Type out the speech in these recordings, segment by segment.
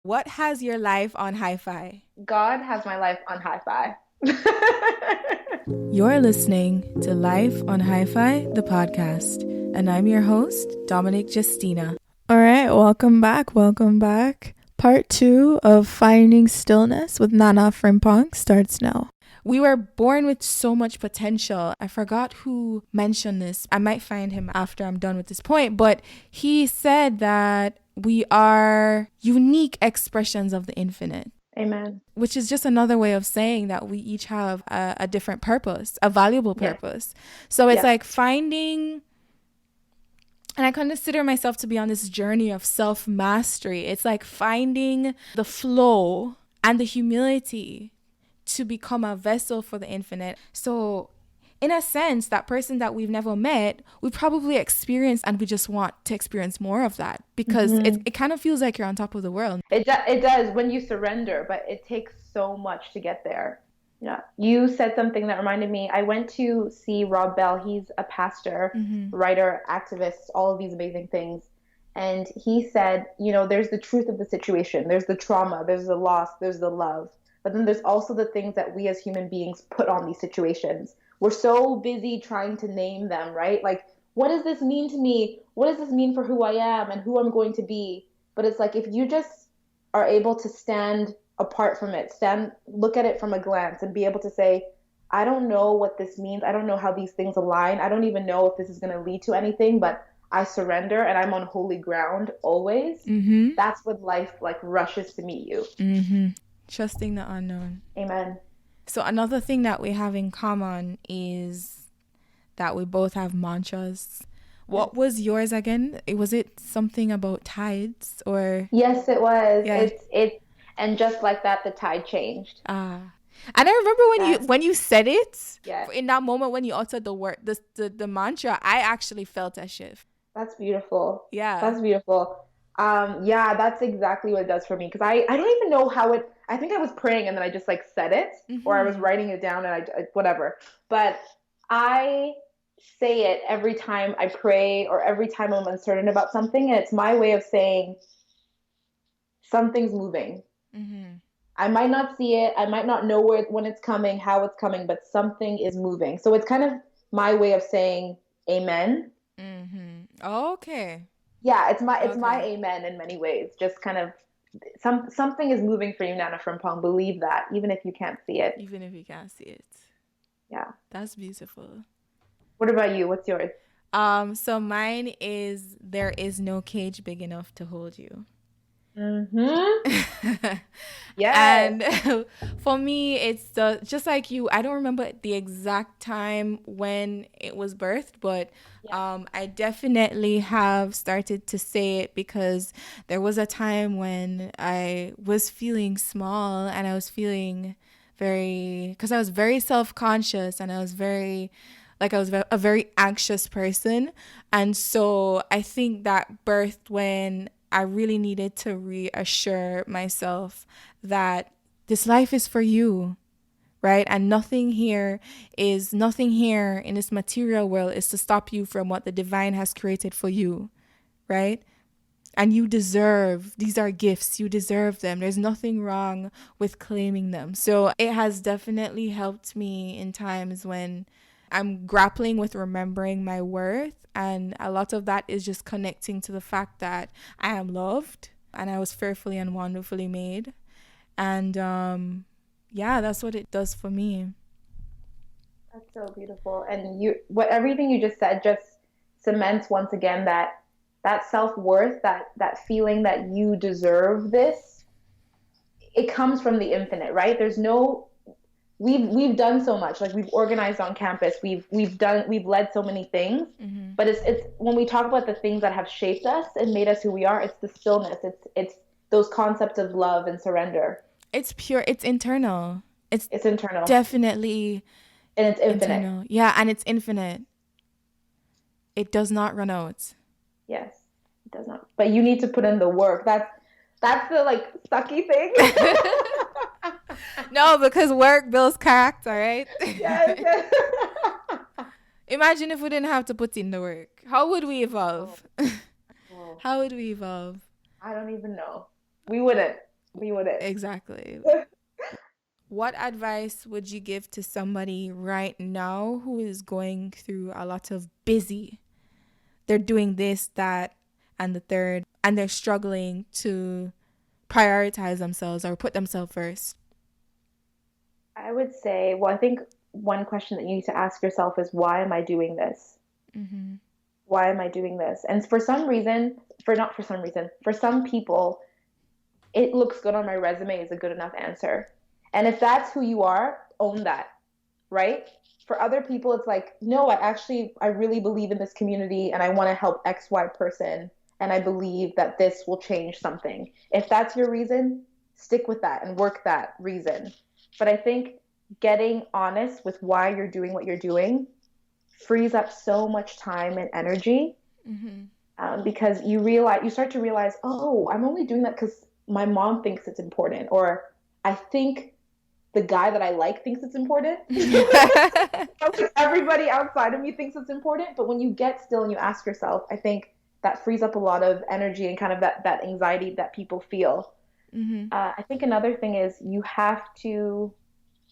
What has your life on Hifi? God has my life on Hifi. You're listening to Life on Hifi, the podcast, and I'm your host, Dominic Justina. All right, welcome back. Part 2 of Finding Stillness with Nana Frimpong starts now. We were born with so much potential. I forgot who mentioned this. I might find him after I'm done with this point, but he said that we are unique expressions of the infinite. Amen. Which is just another way of saying that we each have a different purpose, a valuable purpose. So it's like finding, and I consider myself to be on this journey of self-mastery. It's like finding the flow and the humility to become a vessel for the infinite. So in a sense, that person that we've never met, we probably experienced, and we just want to experience more of that because it kind of feels like you're on top of the world. It does when you surrender, but it takes so much to get there. Yeah. You said something that reminded me. I went to see Rob Bell. He's a pastor, writer, activist, all of these amazing things. And he said, there's the truth of the situation. There's the trauma. There's the loss. There's the love. But then there's also the things that we as human beings put on these situations. We're so busy trying to name them, right? Like, what does this mean to me? What does this mean for who I am and who I'm going to be? But it's like, if you just are able to stand apart from it, look at it from a glance and be able to say, I don't know what this means. I don't know how these things align. I don't even know if this is going to lead to anything, but I surrender and I'm on holy ground always. That's when life rushes to meet you. Trusting the unknown. Amen. So another thing that we have in common is that we both have mantras. What was yours again? Was it something about tides or? Yes, it was. Yeah. And just like that, the tide changed. And I remember when you said it, in that moment when you uttered the word, the mantra, I actually felt a shift. That's beautiful. Yeah. That's beautiful. That's exactly what it does for me. Because I don't even know how I think I was praying and then I just said it, or I was writing it down and I whatever. But I say it every time I pray or every time I'm uncertain about something. And it's my way of saying something's moving. I might not see it. I might not know when it's coming, how it's coming, but something is moving. So it's kind of my way of saying amen. Okay. Yeah, it's my amen in many ways. Just kind of something is moving for you, Nana Frimpong. Believe that, even if you can't see it. Even if you can't see it. Yeah. That's beautiful. What about you? What's yours? So mine is there is no cage big enough to hold you. Yeah. And for me, it's just like you. I don't remember the exact time when it was birthed, but I definitely have started to say it because there was a time when I was feeling small and I was feeling because I was very self-conscious and I was very a very anxious person. And so I think that birthed when I really needed to reassure myself that this life is for you, right? And nothing here in this material world is to stop you from what the divine has created for you, right? And you deserve, these are gifts, you deserve them. There's nothing wrong with claiming them. So it has definitely helped me in times when I'm grappling with remembering my worth. And a lot of that is just connecting to the fact that I am loved and I was fearfully and wonderfully made. And that's what it does for me. That's so beautiful. And everything you just said just cements once again that self-worth, that feeling that you deserve this. It comes from the infinite, right? There's no We've done so much. We've organized on campus. We've led so many things. But it's when we talk about the things that have shaped us and made us who we are, it's the stillness. It's those concepts of love and surrender. It's pure. It's internal. It's internal. Definitely. And it's infinite. Internal. Yeah, and it's infinite. It does not run out. Yes, it does not. But you need to put in the work. That's the sucky thing. No, because work builds character, right? Yes. Imagine if we didn't have to put in the work. How would we evolve? How would we evolve? I don't even know. We wouldn't. be what it Exactly. What advice would you give to somebody right now who is going through a lot of busy? They're doing this, that, and the third, and they're struggling to prioritize themselves or put themselves first. I would say, well, I think one question that you need to ask yourself is, why am I doing this? Mm-hmm. Why am I doing this? And for some reason, not for some reason, for some people, it looks good on my resume is a good enough answer. And if that's who you are, own that, right? For other people, it's like, no, I really believe in this community and I want to help XY person. And I believe that this will change something. If that's your reason, stick with that and work that reason. But I think getting honest with why you're doing what you're doing frees up so much time and energy, Mm-hmm. because you start to realize, oh, I'm only doing that because my mom thinks it's important, or I think the guy that I like thinks it's important. Everybody outside of me thinks it's important. But when you get still and you ask yourself, I think that frees up a lot of energy and kind of that anxiety that people feel. Mm-hmm. I think another thing is you have to,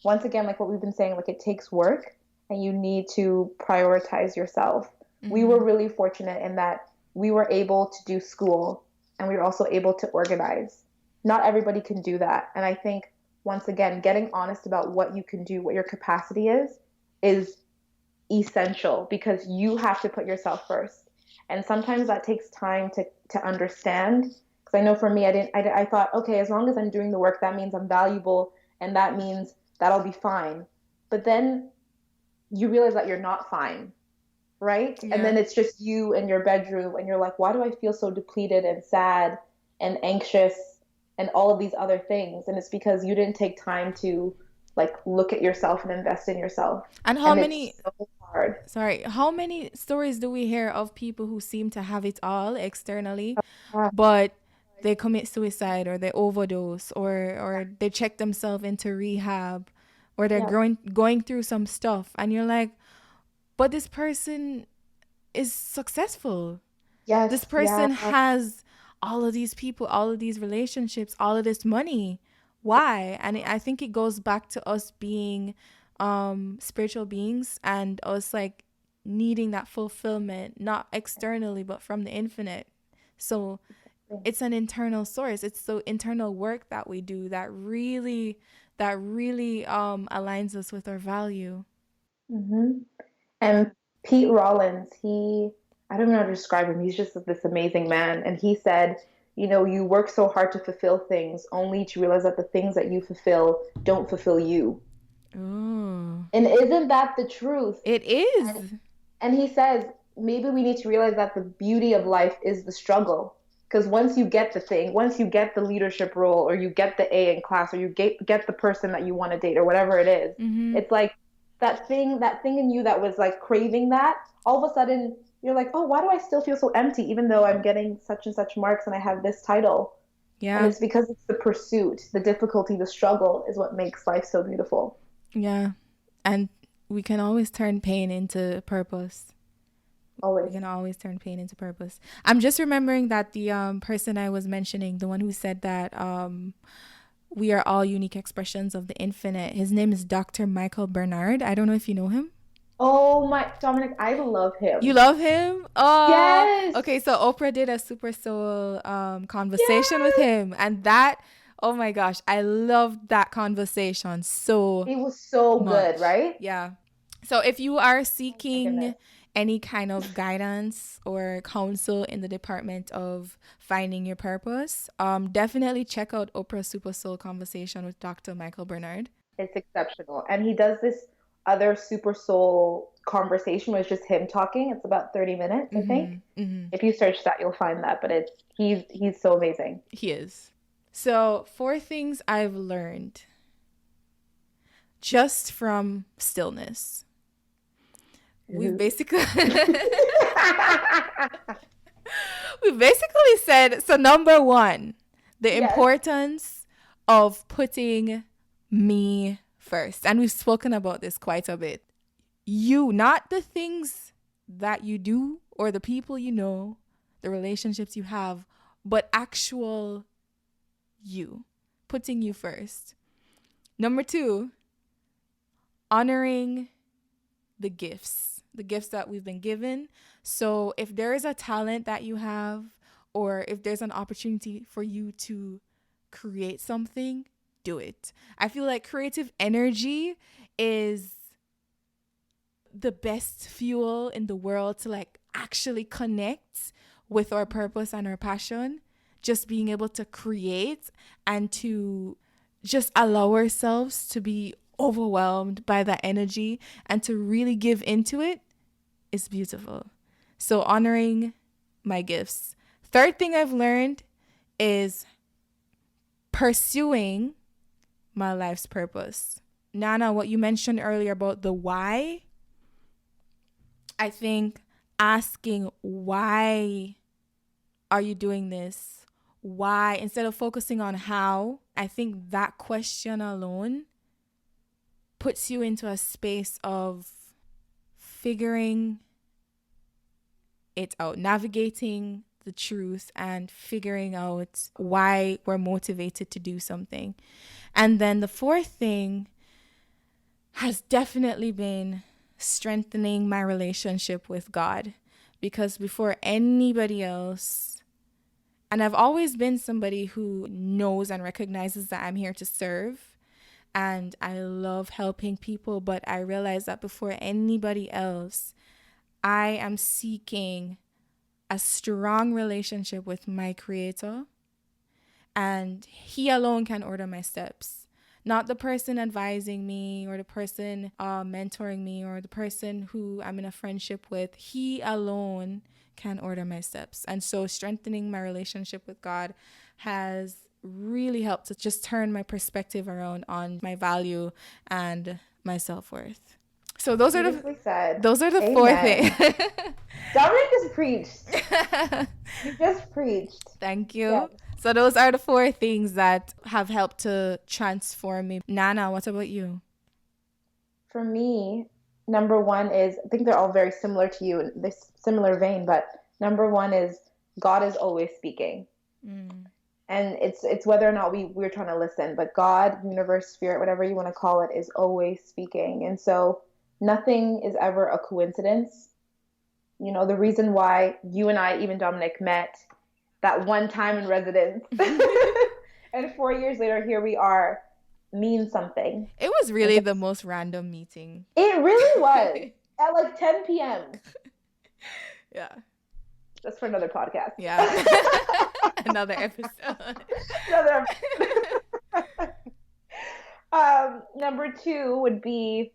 once again, like what we've been saying, like it takes work and you need to prioritize yourself. We Mm-hmm. were really fortunate in that we were able to do school and we were also able to organize. Not everybody can do that. And I think, once again, getting honest about what you can do, what your capacity is essential because you have to put yourself first. And sometimes that takes time to understand. Because I know for me, I thought, okay, as long as I'm doing the work, that means I'm valuable and that means that I'll be fine. But then you realize that you're not fine, right? And Yeah. then it's just you in your bedroom and you're like, why do I feel so depleted and sad and anxious and all of these other things? And it's because you didn't take time to like look at yourself and invest in yourself. And how And it's many, so hard. sorry, how many stories do we hear of people who seem to have it all externally, Yeah, but they commit suicide or they overdose or they check themselves into rehab or they're yeah, going through some stuff and you're like, but this person is successful. This yes, yeah, person has all of these people, all of these relationships, all of this money. Why? And I think it goes back to us being spiritual beings and us like needing that fulfillment, not externally, but from the infinite. So it's an internal source. It's the internal work that we do that really aligns us with our value. hmm. And Pete Rollins, I don't know how to describe him. He's just this amazing man. And he said, you work so hard to fulfill things only to realize that the things that you fulfill don't fulfill you. Oh, And isn't that the truth? it And, is. and he says, maybe we need to realize that the beauty of life is the struggle. Because once you get the thing, once you get the leadership role, or you get the A in class, or you get the person that you want to date, or whatever it is, Mm-hmm. it's like that thing in you that was like craving that, all of a sudden you're like, oh, why do I still feel so empty, even though I'm getting such and such marks and I have this title? And Yeah. it's because it's the pursuit, the difficulty, the struggle is what makes life so beautiful. Yeah. And we can always turn pain into purpose. We Always. can always turn pain into purpose. I'm just remembering that the person I was mentioning, the one who said that we are all unique expressions of the infinite. His name is Dr. Michael Bernard. I don't know if you know him. Oh my, Dominic, I love You him. love him? Oh, Yes. okay. So Oprah did a Super Soul conversation with Yes. him, and that, oh my gosh, I loved that conversation so It was so good, much. right? Yeah. So if you are Oh my goodness. seeking any kind of guidance or counsel in the department of finding your purpose, definitely check out Oprah's Super Soul conversation with Dr. Michael Bernard. It's exceptional. And he does this other super soul conversation where it's just him talking. It's about 30 minutes, I think. Mm-hmm. Mm-hmm. If you search that, you'll find that. But he's so amazing. He is. So, four things I've learned just from stillness. We've Mhm. basically we basically said, so number one, the Yes. importance of putting me first. And we've spoken about this quite a bit. You, not the things that you do or the people you know, the relationships you have, but actual you. putting you first. Number 2, honoring the gifts that we've been given. So if there is a talent that you have, or if there's an opportunity for you to create something, do it. I feel like creative energy is the best fuel in the world to like actually connect with our purpose and our passion. Just being able to create and to just allow ourselves to be overwhelmed by that energy and to really give into it is beautiful. So honoring my gifts. Third thing I've learned is pursuing my life's purpose. Nana, what you mentioned earlier about the why, I think asking why are you doing this? Why? Instead of focusing on how, I think that question alone puts you into a space of figuring it out, navigating the truth and figuring out why we're motivated to do something. And then the fourth thing has definitely been strengthening my relationship with God, because before anybody else, and I've always been somebody who knows and recognizes that I'm here to serve and I love helping people, but I realize that before anybody else, I am seeking a strong relationship with my Creator, and He alone can order my steps. Not the person advising me or the person mentoring me or the person who I'm in a friendship with. He alone can order my steps. And so strengthening my relationship with God has really helped to just turn my perspective around on my value and my self-worth. So those are the four things. Dominic just preached. You just preached. Thank you. Yeah. So those are the 4 things that have helped to transform me. Nana, what about you? For me, number 1 is, I think they're all very similar to you in this similar vein, but number 1 is God is always speaking. And it's whether or not we're trying to listen, but God, universe, spirit, whatever you want to call it, is always speaking. And so nothing is ever a coincidence. You know, the reason why you and I, even Dominic, met that one time in residence and 4 years later, here we are, means something. It was really the most random meeting. It really was. At like 10 p.m. Yeah. That's for another podcast. Yeah. Another episode. Number 2 would be,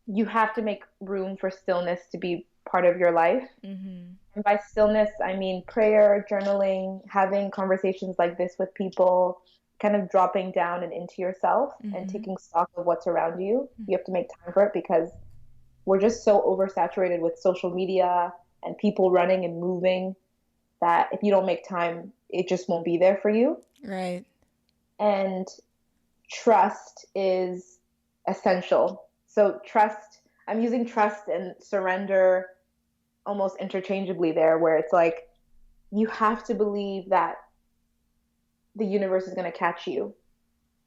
you have to make room for stillness to be part of your life. Mm-hmm. And by stillness, I mean prayer, journaling, having conversations like this with people, kind of dropping down and into yourself and taking stock of what's around you. You have to make time for it because we're just so oversaturated with social media and people running and moving that if you don't make time, it just won't be there for you. Right. And trust is essential. So trust, I'm using trust and surrender almost interchangeably there, where it's like you have to believe that the universe is going to catch you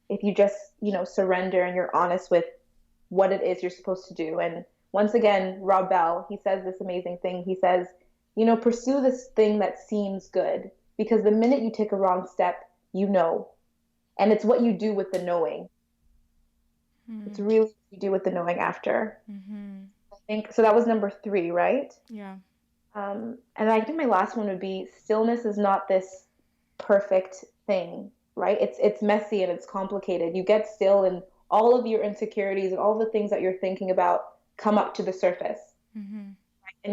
if you just, surrender and you're honest with what it is you're supposed to do. And once again, Rob Bell, he says this amazing thing. He says, pursue this thing that seems good, because the minute you take a wrong step, and it's what you do with the knowing. It's really what you do with the knowing after. I think so. That was number 3, right? Yeah. And I think my last one would be, stillness is not this perfect thing, right? It's messy and it's complicated. You get still and all of your insecurities and all the things that you're thinking about come up to the surface. And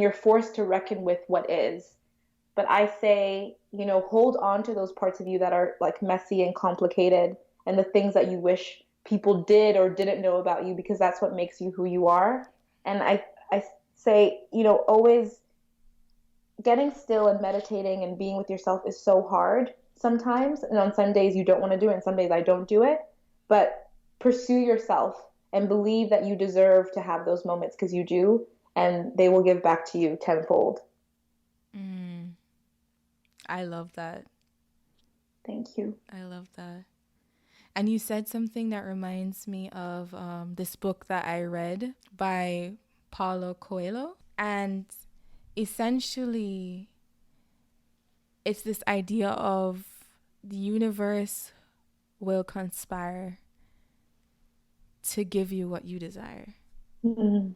you're forced to reckon with what is. But I say, hold on to those parts of you that are like messy and complicated, and the things that you wish people did or didn't know about you, because that's what makes you who you are. And I say, always getting still and meditating and being with yourself is so hard sometimes. And on some days you don't want to do it, and some days I don't do it. But pursue yourself and believe that you deserve to have those moments, because you do, and they will give back to you tenfold. I love that. Thank you. I love that. And you said something that reminds me of this book that I read by Paulo Coelho. And essentially, it's this idea of the universe will conspire to give you what you desire. Mm-hmm.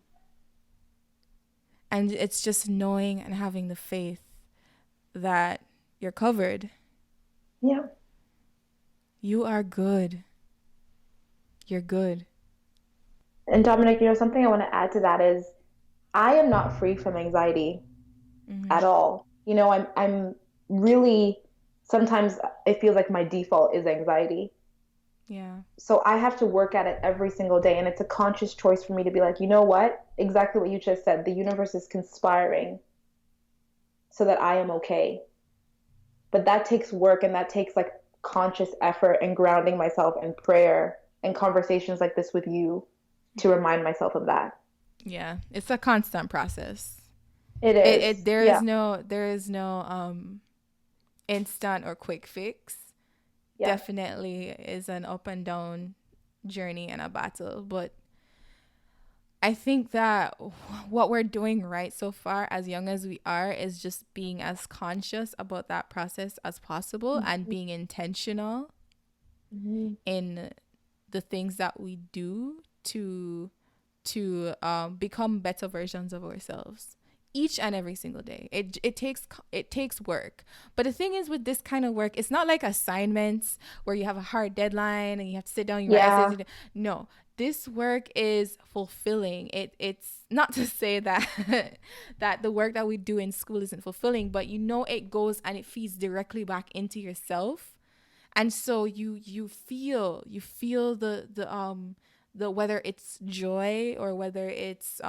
And it's just knowing and having the faith that you're covered. Yeah. You are good. You're good. And Dominic, something I want to add to that is I am not free from anxiety Mm-hmm. at all. I'm really sometimes it feels like my default is anxiety. Yeah. So I have to work at it every single day, and it's a conscious choice for me to be like, you know what? Exactly what you just said. The universe is conspiring so that I am okay. But that takes work, and that takes like conscious effort and grounding myself in prayer and conversations like this with you to remind myself of that. Yeah. It's a constant process. It is. There Yeah. is no instant or quick fix. Yeah. Definitely is an up and down journey and a battle, but I think that what we're doing right so far, as young as we are, is just being as conscious about that process as possible and being intentional Mm-hmm. in the things that we do to become better versions of ourselves each and every single day. It takes work, but the thing is with this kind of work, it's not like assignments where you have a hard deadline and you have to sit down, you write Yeah. essays. No, this work is fulfilling. It's not to say that that the work that we do in school isn't fulfilling, but it goes and it feeds directly back into yourself. And so you feel the whether it's joy or whether it's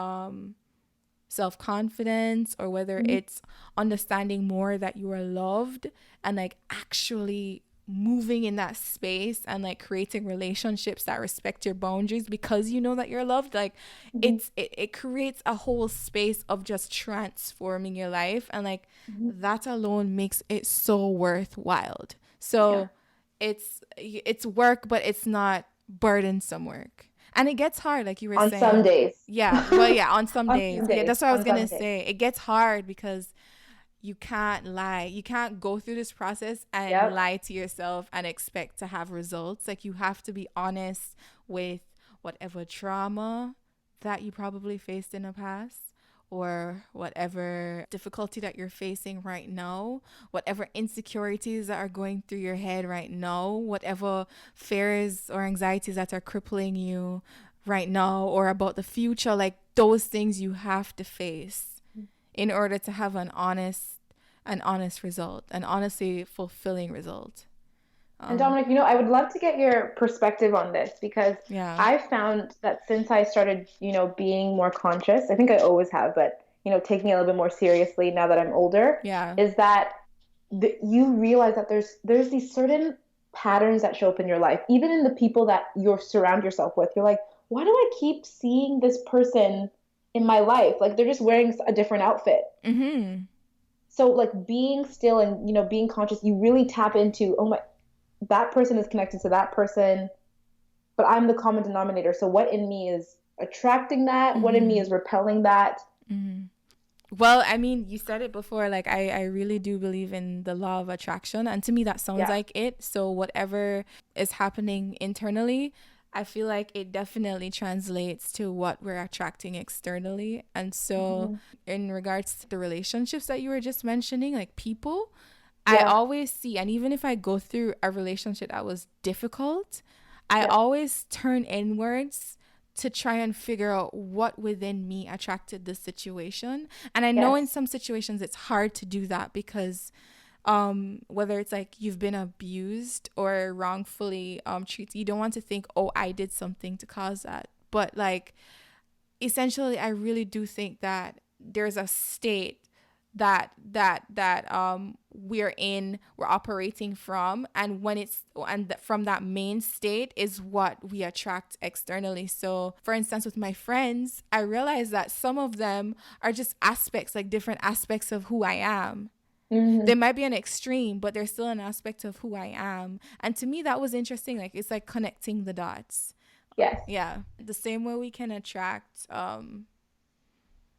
self-confidence or whether Mm-hmm. it's understanding more that you are loved and like actually moving in that space and like creating relationships that respect your boundaries because you know that you're loved. Like Mm-hmm. it creates a whole space of just transforming your life, and like Mm-hmm. that alone makes it so worthwhile. Yeah. So it's work, but it's not burdensome work. And it gets hard, like you were On some saying. days. Yeah, well, yeah, on some On days. some Yeah, days. that's what I was On gonna some days. say. It gets hard because you can't lie. You can't go through this process and Yep. lie to yourself and expect to have results. Like you have to be honest with whatever trauma that you probably faced in the past or whatever difficulty that you're facing right now, whatever insecurities that are going through your head right now, whatever fears or anxieties that are crippling you right now or about the future, like those things you have to face in order to have an honest result, an honestly fulfilling result. And Um, Dominic, I would love to get your perspective on this because yeah, I've found that since I started, being more conscious, I think I always have, but, taking it a little bit more seriously now that I'm older, yeah, is that you realize that there's these certain patterns that show up in your life, even in the people that you surround yourself with. You're like, why do I keep seeing this person in my life? Like they're just wearing a different outfit. mm-hmm. So like being still and being conscious, you really tap into, oh my, that person is connected to that person, but I'm the common denominator. So what in me is attracting that? What in me Mm-hmm. is repelling that? Mm-hmm. Well, I mean, you said it before, like I really do believe in the law of attraction, and to me that sounds Yeah. like it. So whatever is happening internally, I feel like it definitely translates to what we're attracting externally. And so Mm-hmm. in regards to the relationships that you were just mentioning, like people, I Yeah. always see, and even if I go through a relationship that was difficult, I Yeah. always turn inwards to try and figure out what within me attracted this situation. And I know in Yes. some situations it's hard to do that because whether it's like you've been abused or wrongfully treated, you don't want to think, oh, I did something to cause that. But like essentially I really do think that there's a state that we're operating from, and when it's from that main state is what we attract externally. So for instance, with my friends, I realize that some of them are just aspects, like different aspects of who I am, Mm-hmm. There might be an extreme, but there's still an aspect of who I am. And to me, that was interesting. Like, it's like connecting the dots. Yes. Yeah. The same way we can attract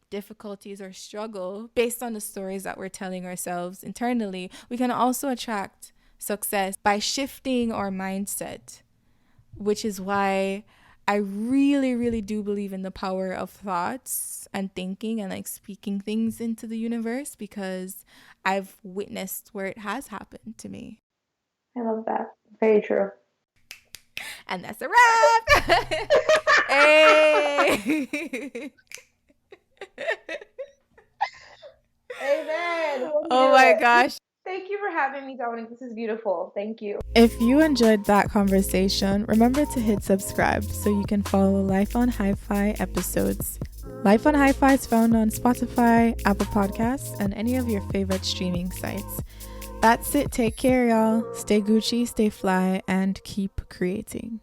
difficulties or struggle based on the stories that we're telling ourselves internally, we can also attract success by shifting our mindset, which is why I really, really do believe in the power of thoughts and thinking and like speaking things into the universe, because I've witnessed where it has happened to me. I love that. Very true. And that's a wrap. Hey. Amen. Oh my gosh. Thank you for having me, Dominic. This is beautiful. Thank you. If you enjoyed that conversation, remember to hit subscribe so you can follow Life on Hi-Fi episodes. Life on Hi-Fi is found on Spotify, Apple Podcasts, and any of your favorite streaming sites. That's it. Take care, y'all. Stay Gucci, stay fly, and keep creating.